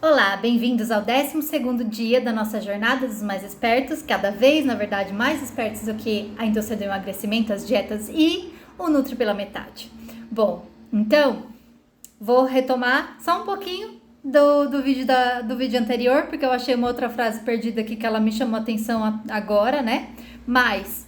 Olá, bem-vindos ao 12º dia da nossa jornada dos mais espertos, cada vez, na verdade, mais espertos do que a indústria do emagrecimento, as dietas e o Nutri pela metade. Bom, então, vou retomar só um pouquinho do vídeo anterior, porque eu achei uma outra frase perdida aqui que ela me chamou a atenção agora, né? Mas,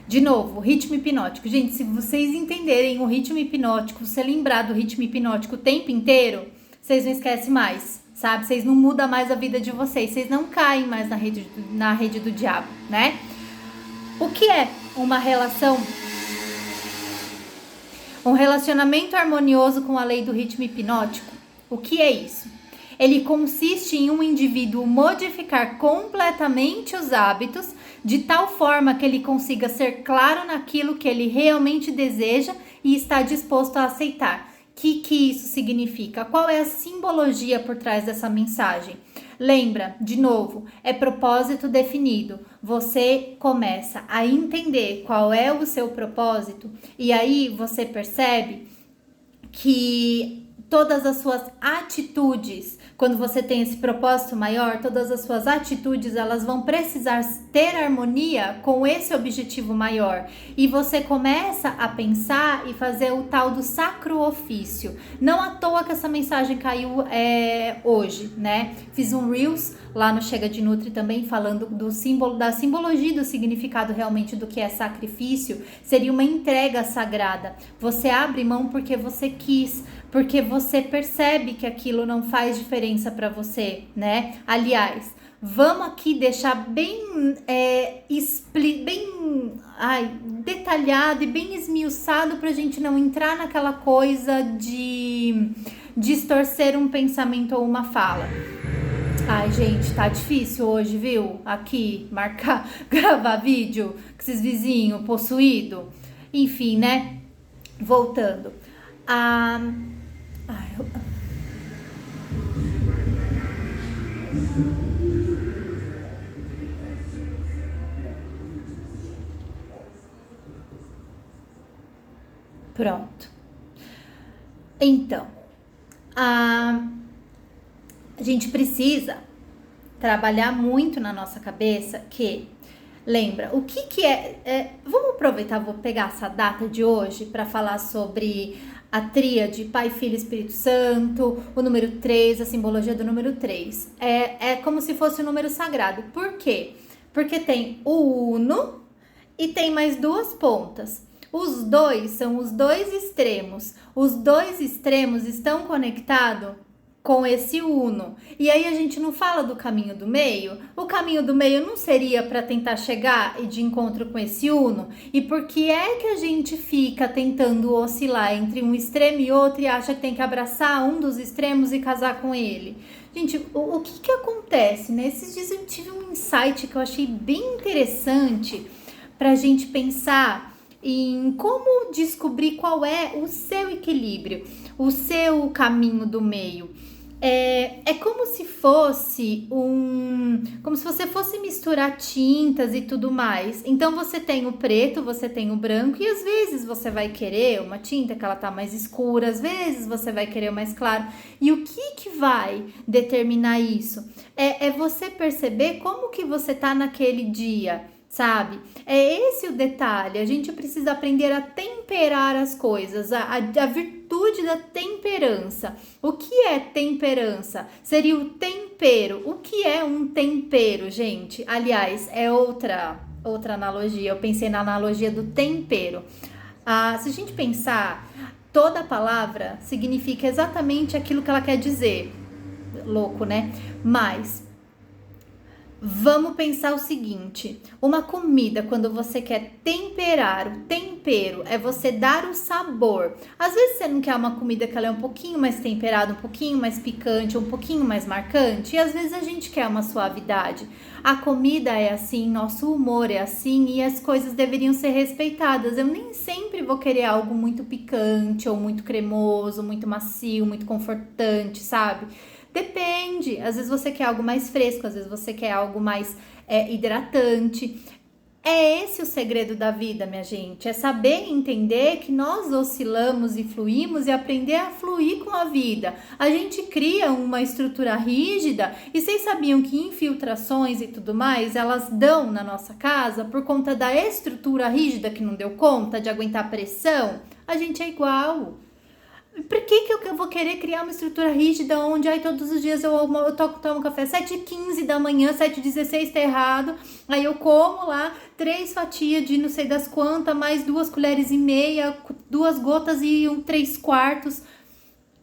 de novo, ritmo hipnótico. Gente, se vocês entenderem o ritmo hipnótico, se lembrar do ritmo hipnótico o tempo inteiro, vocês não esquecem mais, sabe? Vocês não mudam mais a vida de vocês não caem mais na rede do diabo, né? O que é uma relação? Um relacionamento harmonioso com a lei do ritmo hipnótico? O que é isso? Ele consiste em um indivíduo modificar completamente os hábitos de tal forma que ele consiga ser claro naquilo que ele realmente deseja e está disposto a aceitar. O que isso significa? Qual é a simbologia por trás dessa mensagem? Lembra, de novo, é propósito definido. Você começa a entender qual é o seu propósito e aí você percebe que todas as suas atitudes, quando você tem esse propósito maior, todas as suas atitudes, elas vão precisar ter harmonia com esse objetivo maior. E você começa a pensar e fazer o tal do sacro ofício. Não à toa que essa mensagem caiu hoje, né? Fiz um Reels lá no Chega de Nutri também falando do símbolo, da simbologia, do significado realmente do que é sacrifício. Seria uma entrega sagrada. Você abre mão porque você quis, porque você percebe que aquilo não faz diferença para você, né? Aliás, vamos aqui deixar bem detalhado e bem esmiuçado pra gente não entrar naquela coisa de distorcer um pensamento ou uma fala. Ai, gente, tá difícil hoje, viu? Aqui, gravar vídeo com esses vizinhos possuídos. Enfim, né? Voltando. Pronto. Então, a gente precisa trabalhar muito na nossa cabeça que, lembra, o que vamos aproveitar, vou pegar essa data de hoje para falar sobre a tríade Pai, Filho e Espírito Santo, o número 3, a simbologia do número 3. É como se fosse um número sagrado. Por quê? Porque tem o uno e tem mais duas pontas. Os dois são os dois extremos. Os dois extremos estão conectados com esse uno. E aí a gente não fala do caminho do meio? O caminho do meio não seria para tentar chegar de encontro com esse uno? E por que é que a gente fica tentando oscilar entre um extremo e outro e acha que tem que abraçar um dos extremos e casar com ele? Gente, o que acontece, né? Esses dias eu tive um insight que eu achei bem interessante pra gente pensar em como descobrir qual é o seu equilíbrio, o seu caminho do meio. É como se fosse como se você fosse misturar tintas e tudo mais. Então você tem o preto, você tem o branco e às vezes você vai querer uma tinta que ela tá mais escura, às vezes você vai querer o mais claro. E o que vai determinar isso? É você perceber como que você tá naquele dia, sabe? É esse o detalhe. A gente precisa aprender a temperar as coisas, a virtude da temperança. O que é temperança? Seria o tempero. O que é um tempero, gente? Aliás, é outra analogia. Eu pensei na analogia do tempero. Se a gente pensar, toda palavra significa exatamente aquilo que ela quer dizer. Louco, né? Mas vamos pensar o seguinte, uma comida, quando você quer temperar, o tempero é você dar o sabor. Às vezes você não quer uma comida que ela é um pouquinho mais temperada, um pouquinho mais picante, um pouquinho mais marcante, e às vezes a gente quer uma suavidade. A comida é assim, nosso humor é assim, e as coisas deveriam ser respeitadas. Eu nem sempre vou querer algo muito picante, ou muito cremoso, muito macio, muito confortante, sabe? Depende, às vezes você quer algo mais fresco, às vezes você quer algo mais hidratante. É esse o segredo da vida, minha gente. É saber entender que nós oscilamos e fluímos e aprender a fluir com a vida. A gente cria uma estrutura rígida e vocês sabiam que infiltrações e tudo mais, elas dão na nossa casa por conta da estrutura rígida que não deu conta de aguentar pressão? A gente é igual. Por que eu vou querer criar uma estrutura rígida onde aí todos os dias eu tomo café 7h15 da manhã, 7h16 tá errado, aí eu como lá 3 fatias de não sei das quantas, mais 2 colheres e meia, 2 gotas e 3/4.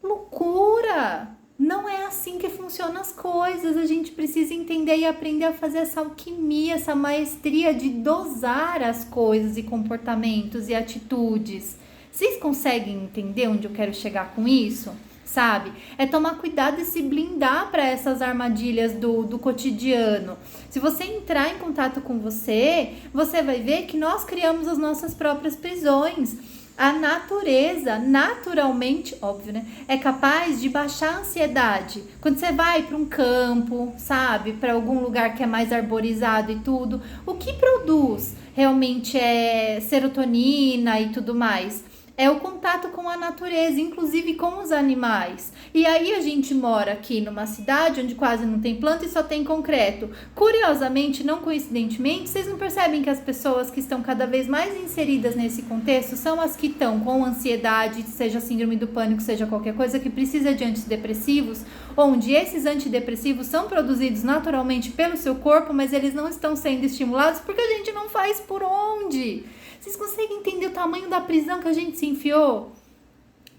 Loucura! Não é assim que funcionam as coisas. A gente precisa entender e aprender a fazer essa alquimia, essa maestria de dosar as coisas e comportamentos e atitudes. Vocês conseguem entender onde eu quero chegar com isso? Sabe? É tomar cuidado e se blindar para essas armadilhas do cotidiano. Se você entrar em contato com você vai ver que nós criamos as nossas próprias prisões. A natureza, naturalmente, óbvio, né? É capaz de baixar a ansiedade. Quando você vai para um campo, sabe? Para algum lugar que é mais arborizado e tudo, o que produz realmente é serotonina e tudo mais. É o contato com a natureza, inclusive com os animais. E aí a gente mora aqui numa cidade onde quase não tem planta e só tem concreto. Curiosamente, não coincidentemente, vocês não percebem que as pessoas que estão cada vez mais inseridas nesse contexto são as que estão com ansiedade, seja síndrome do pânico, seja qualquer coisa que precisa de antidepressivos, onde esses antidepressivos são produzidos naturalmente pelo seu corpo, mas eles não estão sendo estimulados porque a gente não faz por onde. Vocês conseguem entender o tamanho da prisão que a gente se enfiou?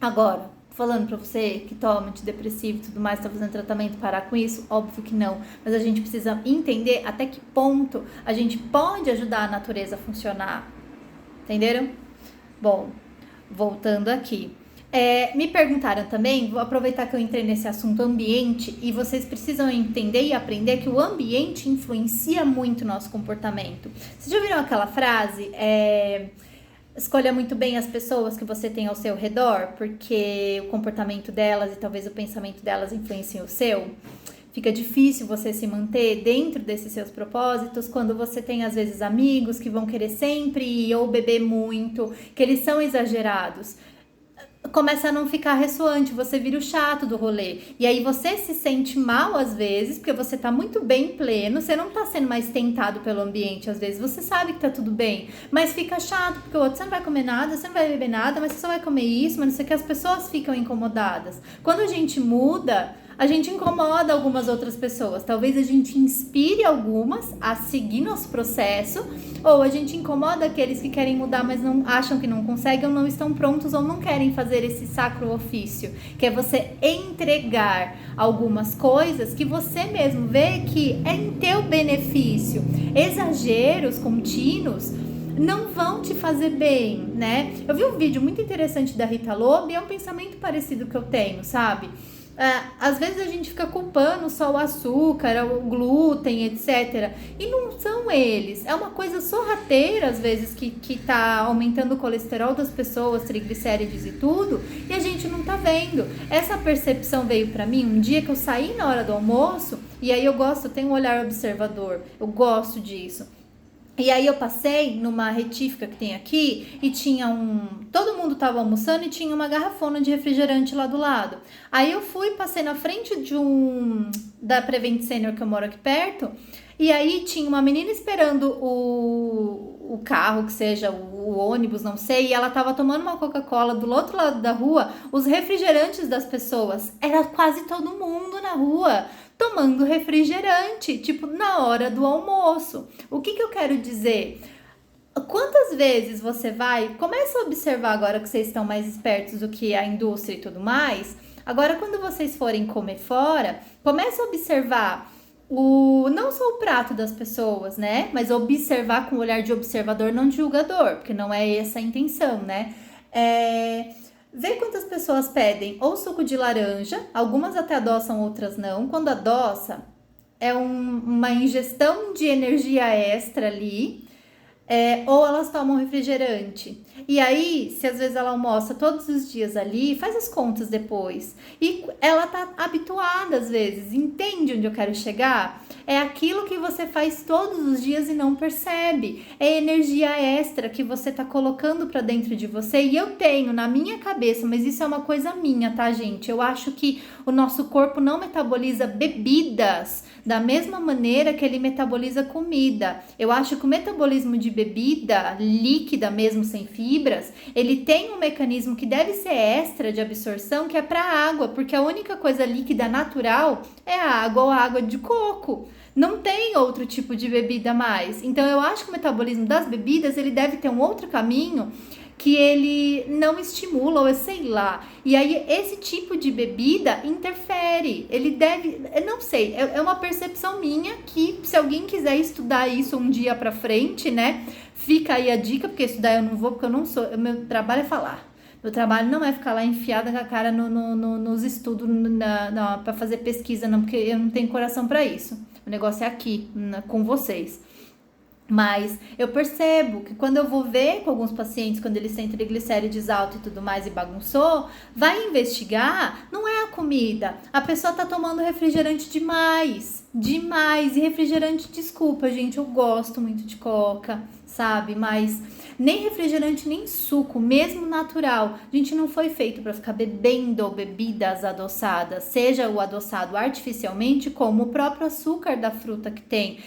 Agora, falando pra você que toma antidepressivo e tudo mais, tá fazendo tratamento, parar com isso? Óbvio que não. Mas a gente precisa entender até que ponto a gente pode ajudar a natureza a funcionar. Entenderam? Bom, voltando aqui. Me perguntaram também, vou aproveitar que eu entrei nesse assunto ambiente, e vocês precisam entender e aprender que o ambiente influencia muito o nosso comportamento. Vocês já viram aquela frase? Escolha muito bem as pessoas que você tem ao seu redor, porque o comportamento delas e talvez o pensamento delas influenciem o seu. Fica difícil você se manter dentro desses seus propósitos quando você tem, às vezes, amigos que vão querer sempre ir ou beber muito, que eles são exagerados. Começa a não ficar ressoante, você vira o chato do rolê. E aí você se sente mal às vezes, porque você tá muito bem pleno, você não tá sendo mais tentado pelo ambiente, às vezes você sabe que tá tudo bem, mas fica chato, porque o outro, você não vai comer nada, você não vai beber nada, mas você só vai comer isso, mas não sei o que, as pessoas ficam incomodadas. Quando a gente muda, a gente incomoda algumas outras pessoas. Talvez a gente inspire algumas a seguir nosso processo, ou a gente incomoda aqueles que querem mudar, mas não acham que não conseguem, ou não estão prontos, ou não querem fazer esse sacro ofício, que é você entregar algumas coisas que você mesmo vê que é em teu benefício. Exageros contínuos não vão te fazer bem, né? Eu vi um vídeo muito interessante da Rita Lobo e é um pensamento parecido que eu tenho, sabe? Às vezes a gente fica culpando só o açúcar, o glúten, etc. E não são eles. É uma coisa sorrateira, às vezes, que tá aumentando o colesterol das pessoas, triglicérides e tudo, e a gente não tá vendo. Essa percepção veio pra mim um dia que eu saí na hora do almoço, e aí eu tenho um olhar observador, eu gosto disso. E aí eu passei numa retífica que tem aqui e tinha todo mundo tava almoçando e tinha uma garrafona de refrigerante lá do lado. Aí eu passei na frente da Prevent Senior que eu moro aqui perto, e aí tinha uma menina esperando o carro, que seja o ônibus, não sei, e ela tava tomando uma Coca-Cola do outro lado da rua, os refrigerantes das pessoas. Era quase todo mundo na rua tomando refrigerante, tipo, na hora do almoço. O que eu quero dizer? Quantas vezes você começa a observar agora que vocês estão mais espertos do que a indústria e tudo mais, agora quando vocês forem comer fora, começa a observar não só o prato das pessoas, né, mas observar com o olhar de observador, não de julgador, porque não é essa a intenção, né, vê quantas pessoas pedem ou suco de laranja, algumas até adoçam, outras não. Quando adoça, é uma ingestão de energia extra ali, ou elas tomam refrigerante. E aí, se às vezes ela almoça todos os dias ali, faz as contas depois. E ela tá habituada às vezes, entende onde eu quero chegar? É aquilo que você faz todos os dias e não percebe. É energia extra que você tá colocando pra dentro de você. E eu tenho na minha cabeça, mas isso é uma coisa minha, tá, gente? Eu acho que o nosso corpo não metaboliza bebidas da mesma maneira que ele metaboliza comida. Eu acho que o metabolismo de bebida líquida, mesmo sem fibras, ele tem um mecanismo que deve ser extra de absorção, que é para água, porque a única coisa líquida natural é a água ou a água de coco. Não tem outro tipo de bebida mais. Então eu acho que o metabolismo das bebidas, ele deve ter um outro caminho que ele não estimula, ou eu sei lá. E aí esse tipo de bebida interfere. Ele deve, eu não sei, é uma percepção minha que se alguém quiser estudar isso um dia pra frente, né? Fica aí a dica, porque estudar eu não vou, porque eu não sou, meu trabalho é falar. Meu trabalho não é ficar lá enfiada com a cara nos estudos para fazer pesquisa, não, porque eu não tenho coração para isso. O negócio é aqui, com vocês. Mas eu percebo que quando eu vou ver com alguns pacientes, quando eles têm triglicérides alto e tudo mais e bagunçou, vai investigar, não é a comida. A pessoa tá tomando refrigerante demais. E refrigerante, desculpa, gente, eu gosto muito de coca, sabe? Mas nem refrigerante, nem suco, mesmo natural. A gente não foi feito para ficar bebendo bebidas adoçadas, seja o adoçado artificialmente, como o próprio açúcar da fruta que tem.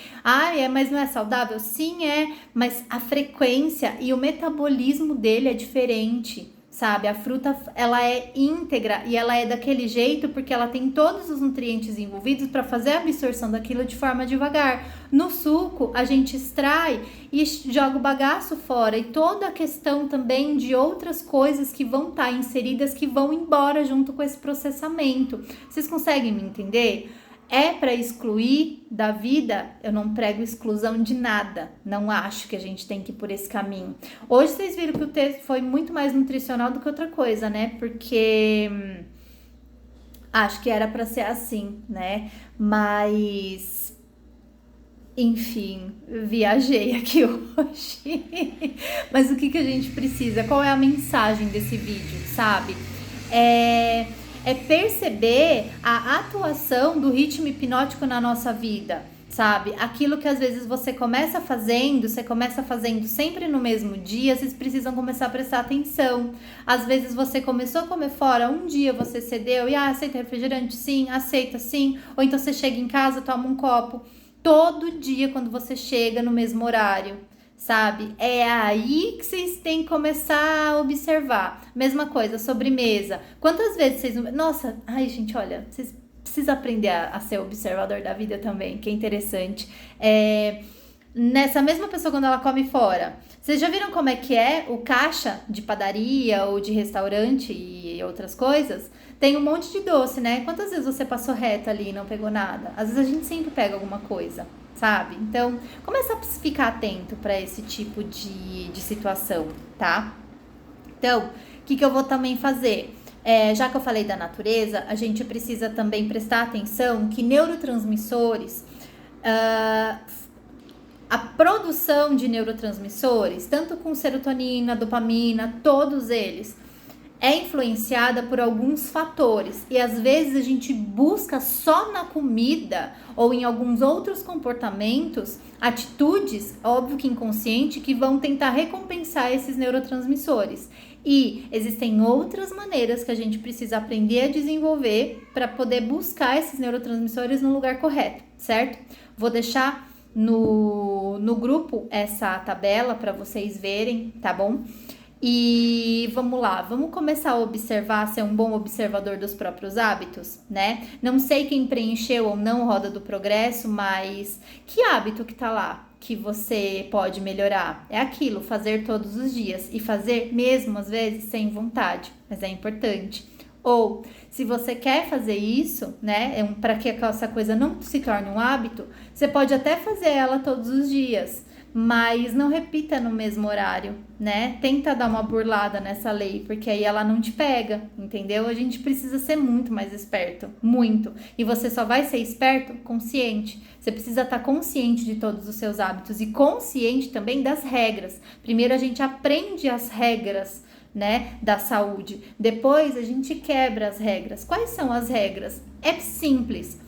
Mas não é saudável? Sim, é, mas a frequência e o metabolismo dele é diferente. Sabe, a fruta, ela é íntegra e ela é daquele jeito porque ela tem todos os nutrientes envolvidos para fazer a absorção daquilo de forma devagar. No suco, a gente extrai e joga o bagaço fora, e toda a questão também de outras coisas que vão estar inseridas, que vão embora junto com esse processamento. Vocês conseguem me entender? É para excluir da vida, eu não prego exclusão de nada. Não acho que a gente tem que ir por esse caminho. Hoje vocês viram que o texto foi muito mais nutricional do que outra coisa, né? Porque acho que era para ser assim, né? Mas enfim, viajei aqui hoje. Mas o que a gente precisa? Qual é a mensagem desse vídeo, sabe? É perceber a atuação do ritmo hipnótico na nossa vida, sabe? Aquilo que às vezes você começa fazendo sempre no mesmo dia, vocês precisam começar a prestar atenção. Às vezes você começou a comer fora, um dia você cedeu e aceita refrigerante? Sim, aceita sim. Ou então você chega em casa, toma um copo. Todo dia quando você chega no mesmo horário, sabe? É aí que vocês têm que começar a observar. Mesma coisa, sobremesa. Quantas vezes vocês... Nossa, ai gente, olha, vocês precisam aprender a ser observador da vida também, que é interessante. Nessa mesma pessoa quando ela come fora, vocês já viram como é que é o caixa de padaria ou de restaurante e outras coisas? Tem um monte de doce, né? Quantas vezes você passou reto ali e não pegou nada? Às vezes a gente sempre pega alguma coisa, sabe? Então, começa a ficar atento para esse tipo de situação, tá? Então, o que eu vou também fazer? Já que eu falei da natureza, a gente precisa também prestar atenção que neurotransmissores... a produção de neurotransmissores, tanto com serotonina, dopamina, todos eles, é influenciada por alguns fatores. E às vezes a gente busca só na comida ou em alguns outros comportamentos, atitudes, óbvio que inconsciente, que vão tentar recompensar esses neurotransmissores. E existem outras maneiras que a gente precisa aprender a desenvolver para poder buscar esses neurotransmissores no lugar correto, certo? Vou deixar no grupo essa tabela para vocês verem, tá bom? E vamos lá, vamos começar a observar, ser um bom observador dos próprios hábitos, né? Não sei quem preencheu ou não Roda do Progresso, mas que hábito que tá lá que você pode melhorar? É aquilo, fazer todos os dias e fazer mesmo às vezes sem vontade, mas é importante. Ou, se você quer fazer isso, né, para que essa coisa não se torne um hábito, você pode até fazer ela todos os dias, mas não repita no mesmo horário, né? Tenta dar uma burlada nessa lei, porque aí ela não te pega, entendeu? A gente precisa ser muito mais esperto, muito. E você só vai ser esperto consciente. Você precisa estar consciente de todos os seus hábitos e consciente também das regras. Primeiro a gente aprende as regras, né, da saúde. Depois a gente quebra as regras. Quais são as regras? É simples.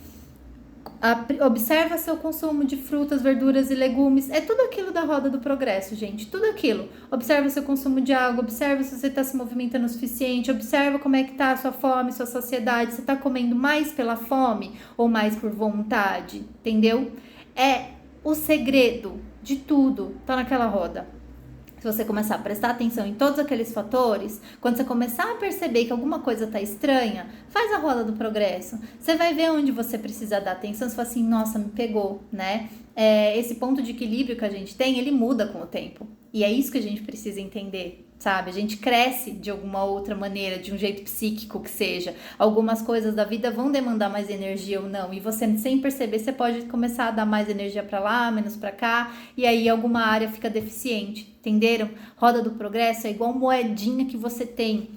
Observa seu consumo de frutas, verduras e legumes. É tudo aquilo da roda do progresso, gente. Tudo aquilo. Observa seu consumo de água, observa se você está se movimentando o suficiente, observa como é que tá a sua fome, sua saciedade. Você está comendo mais pela fome ou mais por vontade? Entendeu? É o segredo de tudo. Tá naquela roda. Se você começar a prestar atenção em todos aqueles fatores, quando você começar a perceber que alguma coisa está estranha, faz a roda do progresso. Você vai ver onde você precisa dar atenção. Você fala assim, nossa, me pegou, né? Esse ponto de equilíbrio que a gente tem, ele muda com o tempo. E é isso que a gente precisa entender, sabe? A gente cresce de alguma outra maneira, de um jeito psíquico que seja. Algumas coisas da vida vão demandar mais energia ou não. E você, sem perceber, você pode começar a dar mais energia para lá, menos para cá. E aí alguma área fica deficiente, entenderam? Roda do progresso é igual moedinha que você tem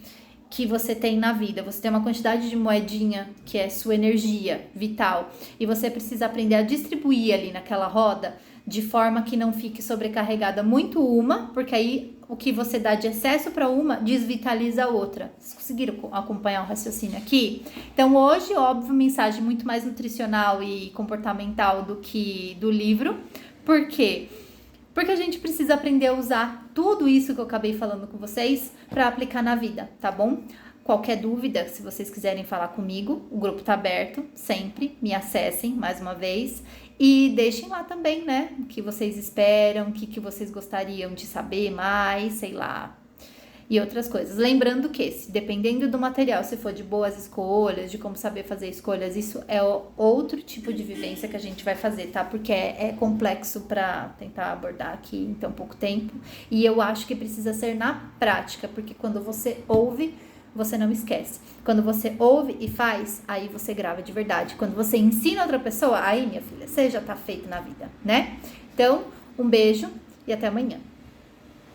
na vida. Você tem uma quantidade de moedinha que é sua energia vital. E você precisa aprender a distribuir ali naquela roda de forma que não fique sobrecarregada muito uma, porque aí o que você dá de excesso para uma desvitaliza a outra. Vocês conseguiram acompanhar o raciocínio aqui? Então hoje, óbvio, mensagem muito mais nutricional e comportamental do que do livro. Por quê? Porque a gente precisa aprender a usar tudo isso que eu acabei falando com vocês para aplicar na vida, tá bom? Qualquer dúvida, se vocês quiserem falar comigo, o grupo tá aberto, sempre, me acessem mais uma vez e deixem lá também, né, o que vocês esperam, o que vocês gostariam de saber mais, sei lá, e outras coisas. Lembrando que, dependendo do material, se for de boas escolhas, de como saber fazer escolhas, isso é outro tipo de vivência que a gente vai fazer, tá? Porque é complexo para tentar abordar aqui em tão pouco tempo. E eu acho que precisa ser na prática, porque quando você ouve, você não esquece. Quando você ouve e faz, aí você grava de verdade. Quando você ensina outra pessoa, aí, minha filha, você já tá feito na vida, né? Então, um beijo e até amanhã.